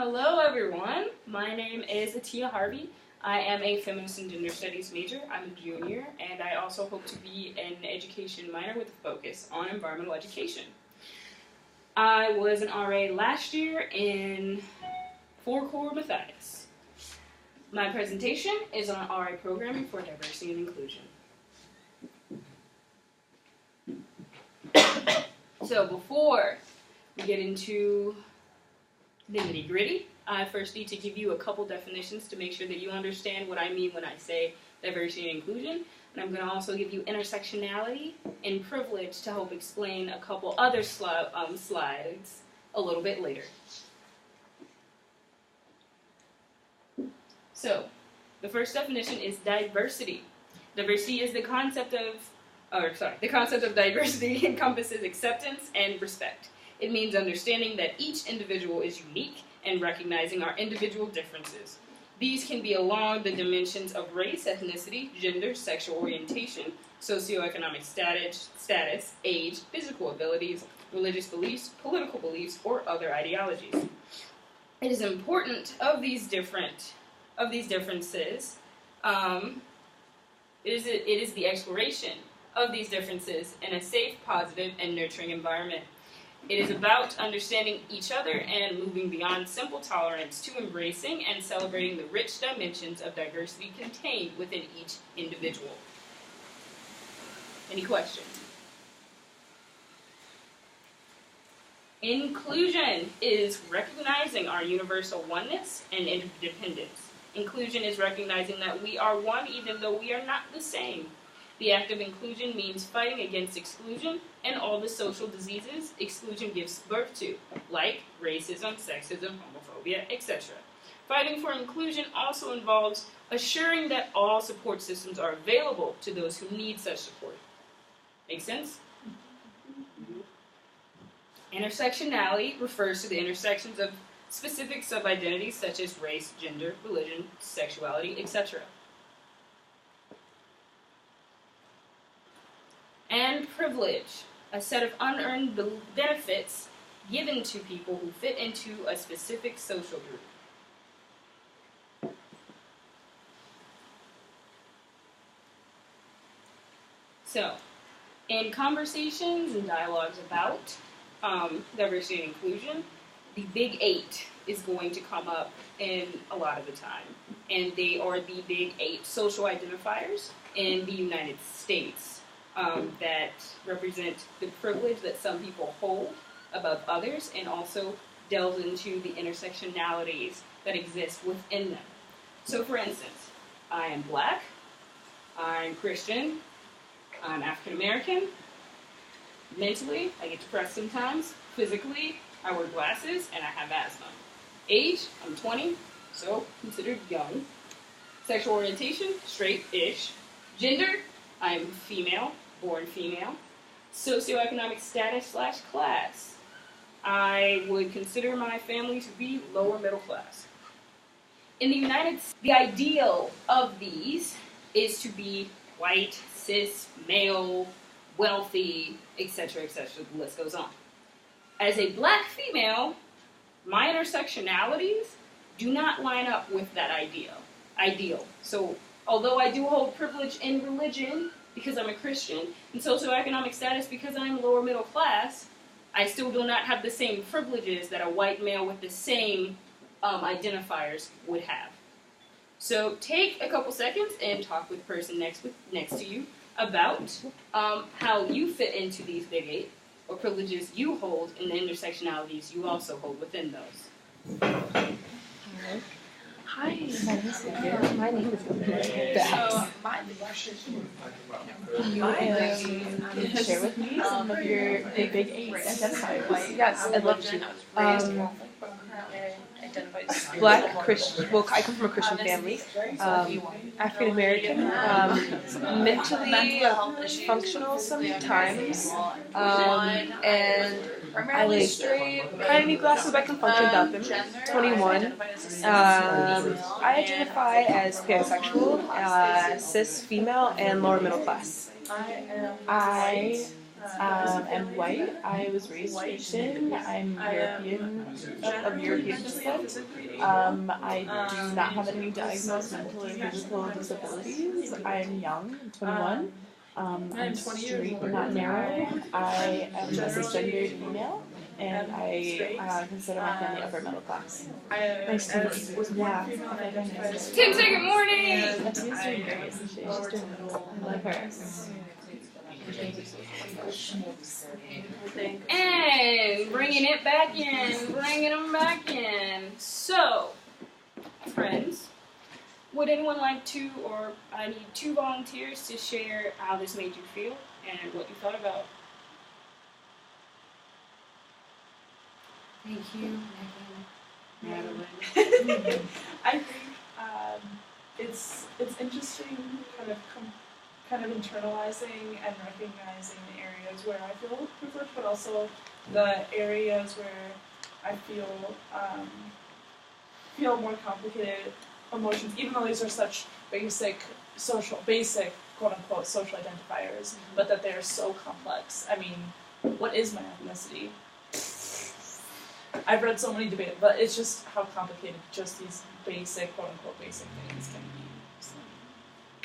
Hello everyone, my name is Atia Harvey. I am a feminist and gender studies major. I'm a junior, and I also hope to be an education minor with a focus on environmental education. I was an RA last year in 4 Core Matthias. My presentation is on RA programming for diversity and inclusion. So before we get into the nitty-gritty, I first need to give you a couple definitions to make sure that you understand what I mean when I say diversity and inclusion. And I'm going to also give you intersectionality and privilege to help explain a couple other slides a little bit later. So, the first definition is diversity. Diversity is the concept of diversity encompasses acceptance and respect. It means understanding that each individual is unique and recognizing our individual differences. These can be along the dimensions of race, ethnicity, gender, sexual orientation, socioeconomic status, age, physical abilities, religious beliefs, political beliefs, or other ideologies. It is important of these differences. It is the exploration of these differences in a safe, positive, and nurturing environment. It is about understanding each other and moving beyond simple tolerance to embracing and celebrating the rich dimensions of diversity contained within each individual. Any questions? Inclusion is recognizing our universal oneness and interdependence. Inclusion is recognizing that we are one even though we are not the same. The act of inclusion means fighting against exclusion and all the social diseases exclusion gives birth to, like racism, sexism, homophobia, etc. Fighting for inclusion also involves assuring that all support systems are available to those who need such support. Make sense? Intersectionality refers to the intersections of specific sub-identities such as race, gender, religion, sexuality, etc. And privilege, a set of unearned benefits given to people who fit into a specific social group. So, in conversations and dialogues about diversity and inclusion, the Big 8 is going to come up in a lot of the time. And they are the Big 8 social identifiers in the United States. That represent the privilege that some people hold above others and also delve into the intersectionalities that exist within them. So for instance, I am black, I'm Christian, I'm African American, mentally I get depressed sometimes, physically I wear glasses and I have asthma. Age, I'm 20, so considered young. Sexual orientation, straight-ish. Gender, I'm female. Born female. Socioeconomic status / class. I would consider my family to be lower middle class. In the United States, the ideal of these is to be white, cis, male, wealthy, etc., etc. The list goes on. As a black female, my intersectionalities do not line up with that ideal. So, although I do hold privilege in religion, because I'm a Christian, and socioeconomic status because I'm lower middle class, I still do not have the same privileges that a white male with the same identifiers would have. So take a couple seconds and talk with the person next to you about how you fit into these Big 8, or privileges you hold, and the intersectionalities you also hold within those. Hi, my name is Bex. Can you share with me some of your Big 8 identifiers? Yes, I'd love to. Black, Christian, well, I come from a Christian family, African American, mentally functional sometimes, and I like straight, kind of need glasses, but I can function without them. 21. I identify as pansexual, cis female, and lower middle class. I I'm white. I was raised Christian. I'm European, of European descent. I do not have any diagnosed mental or physical disabilities. I'm young, I'm 21. I'm straight but not narrow. I am a cisgendered female, and I consider my family upper middle class. Nice to meet you. Yeah. Tim, say good morning! She's doing great, isn't she? She's doing well. I love her. And bringing it back in, bringing them back in. So, friends, would anyone like to, or I need 2 volunteers to share how this made you feel and what you thought about? Thank you, Megan. Madeline. I think it's interesting, kind of internalizing and recognizing the areas where I feel privileged, but also the areas where I feel more complicated emotions, even though these are such basic quote unquote social identifiers, but that they're so complex. I mean, what is my ethnicity? I've read so many debates, but it's just how complicated just these basic, quote unquote, basic things can be. So. I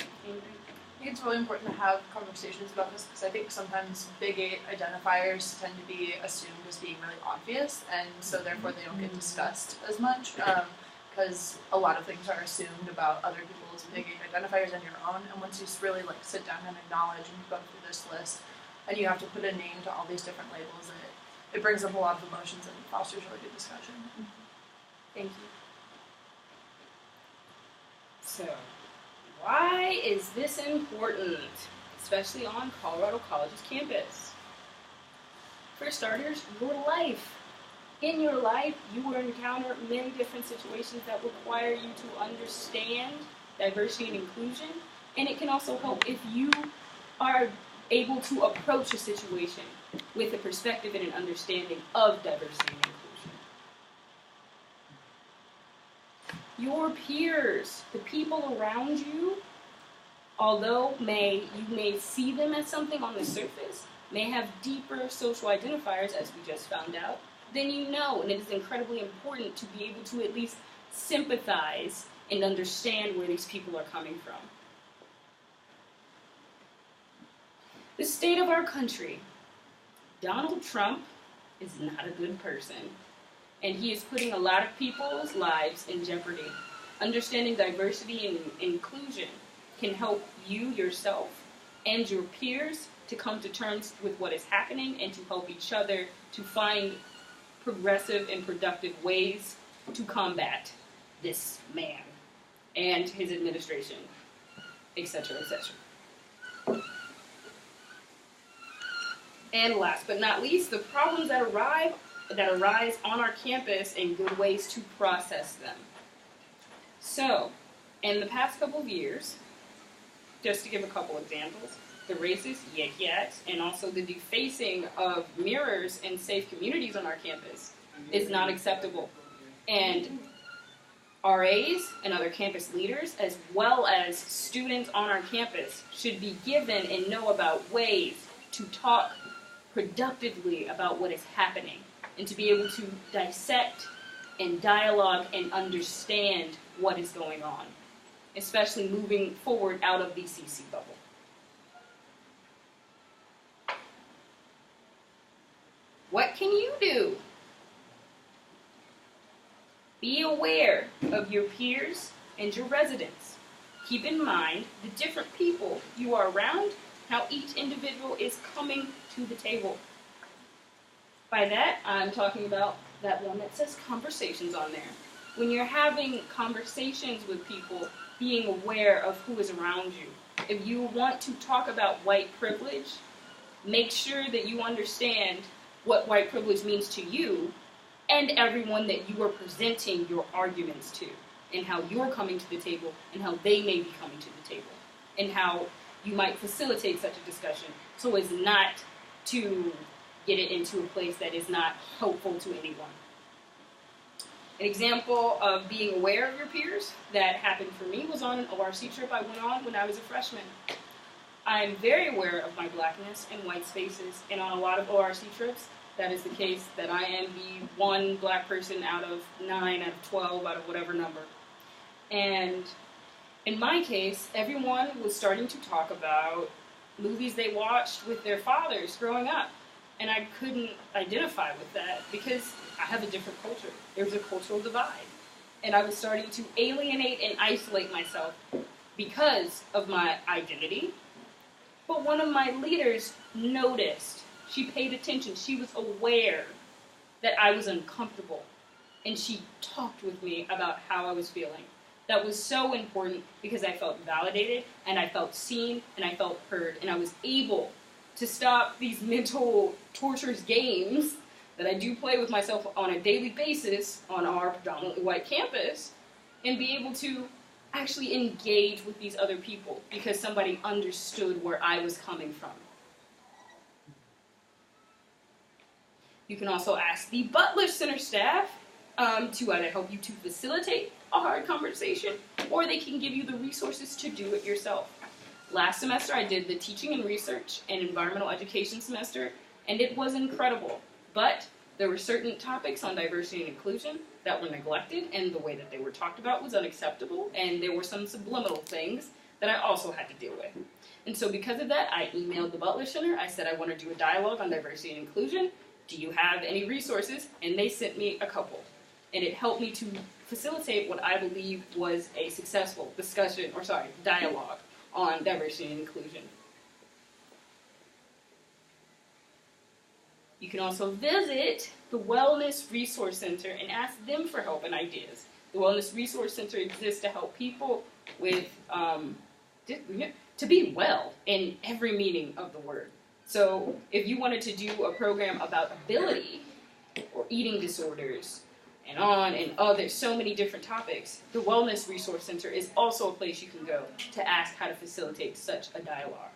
think it's really important to have conversations about this because I think sometimes big 8 identifiers tend to be assumed as being really obvious, and so therefore they don't get discussed as much because a lot of things are assumed about other people's big 8 identifiers and your own, and once you really sit down and acknowledge and go through this list and you have to put a name to all these different labels, it brings up a lot of emotions and fosters really good discussion. Thank you. So, why is this important, especially on Colorado College's campus? For starters, your life. In your life, you will encounter many different situations that require you to understand diversity and inclusion, and it can also help if you are able to approach a situation with a perspective and an understanding of diversity and inclusion. Your peers, the people around you, although you may see them as something on the surface, may have deeper social identifiers, as we just found out, than you know, and it is incredibly important to be able to at least sympathize and understand where these people are coming from. The state of our country. Donald Trump is not a good person, and he is putting a lot of people's lives in jeopardy. Understanding diversity and inclusion can help you, yourself, and your peers to come to terms with what is happening and to help each other to find progressive and productive ways to combat this man and his administration, etc., etc. And last but not least, the problems that arise on our campus and good ways to process them. So, in the past couple of years, just to give a couple examples, the racist yet, and also the defacing of mirrors and safe communities on our campus is not acceptable. And RAs and other campus leaders, as well as students on our campus, should be given and know about ways to talk productively about what is happening and to be able to dissect and dialogue and understand what is going on, especially moving forward out of the CC bubble. What can you do? Be aware of your peers and your residents. Keep in mind the different people you are around, how each individual is coming to the table. By that, I'm talking about that one that says conversations on there. When you're having conversations with people, being aware of who is around you. If you want to talk about white privilege, make sure that you understand what white privilege means to you and everyone that you are presenting your arguments to, and how you're coming to the table and how they may be coming to the table, and how you might facilitate such a discussion so as not to get it into a place that is not helpful to anyone. An example of being aware of your peers that happened for me was on an ORC trip I went on when I was a freshman. I'm very aware of my blackness and white spaces, and on a lot of ORC trips, that is the case, that I am the one black person out of 9, out of 12, out of whatever number. And in my case, everyone was starting to talk about movies they watched with their fathers growing up. And I couldn't identify with that because I have a different culture. There's a cultural divide. And I was starting to alienate and isolate myself because of my identity. But one of my leaders noticed. She paid attention. She was aware that I was uncomfortable. And she talked with me about how I was feeling. That was so important because I felt validated, and I felt seen, and I felt heard. And I was able to stop these mental torturous games that I do play with myself on a daily basis on our predominantly white campus, and be able to actually engage with these other people because somebody understood where I was coming from. You can also ask the Butler Center staff to either help you to facilitate a hard conversation, or they can give you the resources to do it yourself. Last semester I did the teaching and research and environmental education semester, and it was incredible. But there were certain topics on diversity and inclusion that were neglected, and the way that they were talked about was unacceptable, and there were some subliminal things that I also had to deal with. And so because of that, I emailed the Butler Center. I said I want to do a dialogue on diversity and inclusion. Do you have any resources? And they sent me a couple. And it helped me to facilitate what I believe was a successful dialogue on diversity and inclusion. You can also visit the Wellness Resource Center and ask them for help and ideas. The Wellness Resource Center exists to help people with, to be well in every meaning of the word. So if you wanted to do a program about ability or eating disorders and there's so many different topics, the Wellness Resource Center is also a place you can go to ask how to facilitate such a dialogue.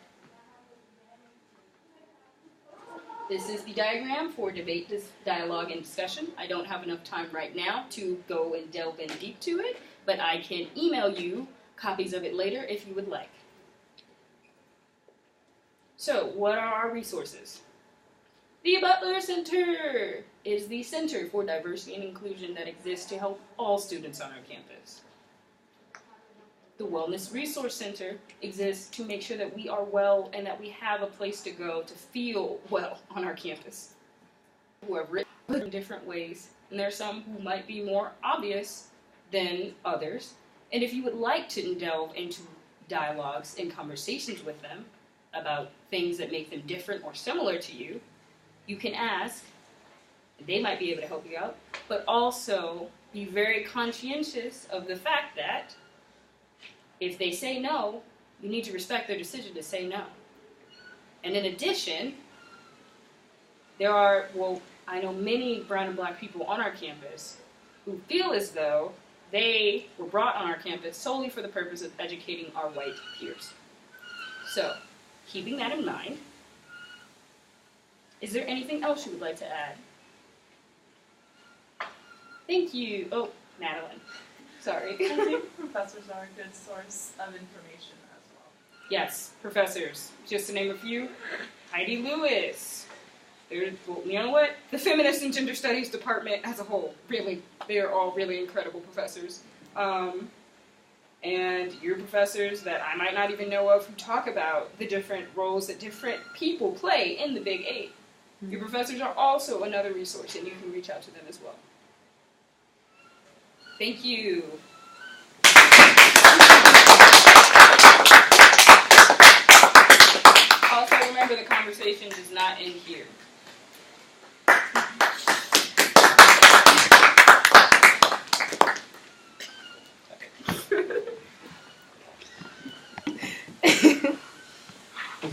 This is the diagram for debate, dialogue, and discussion. I don't have enough time right now to go and delve in deep to it, but I can email you copies of it later if you would like. So, what are our resources? The Butler Center is the center for diversity and inclusion that exists to help all students on our campus. The Wellness Resource Center exists to make sure that we are well and that we have a place to go to feel well on our campus. Who have written in different ways, and there are some who might be more obvious than others. And if you would like to delve into dialogues and conversations with them about things that make them different or similar to you, you can ask. They might be able to help you out, but also be very conscientious of the fact that if they say no, you need to respect their decision to say no. And in addition, I know many brown and black people on our campus who feel as though they were brought on our campus solely for the purpose of educating our white peers. So, keeping that in mind, is there anything else you would like to add? Thank you. Oh, Madeline. Sorry. I think professors are a good source of information as well. Yes, professors. Just to name a few, Heidi Lewis. You know what? The Feminist and Gender Studies department as a whole, really, they are all really incredible professors. And your professors that I might not even know of who talk about the different roles that different people play in the Big Eight. Mm-hmm. Your professors are also another resource, and you can reach out to them as well. Thank you.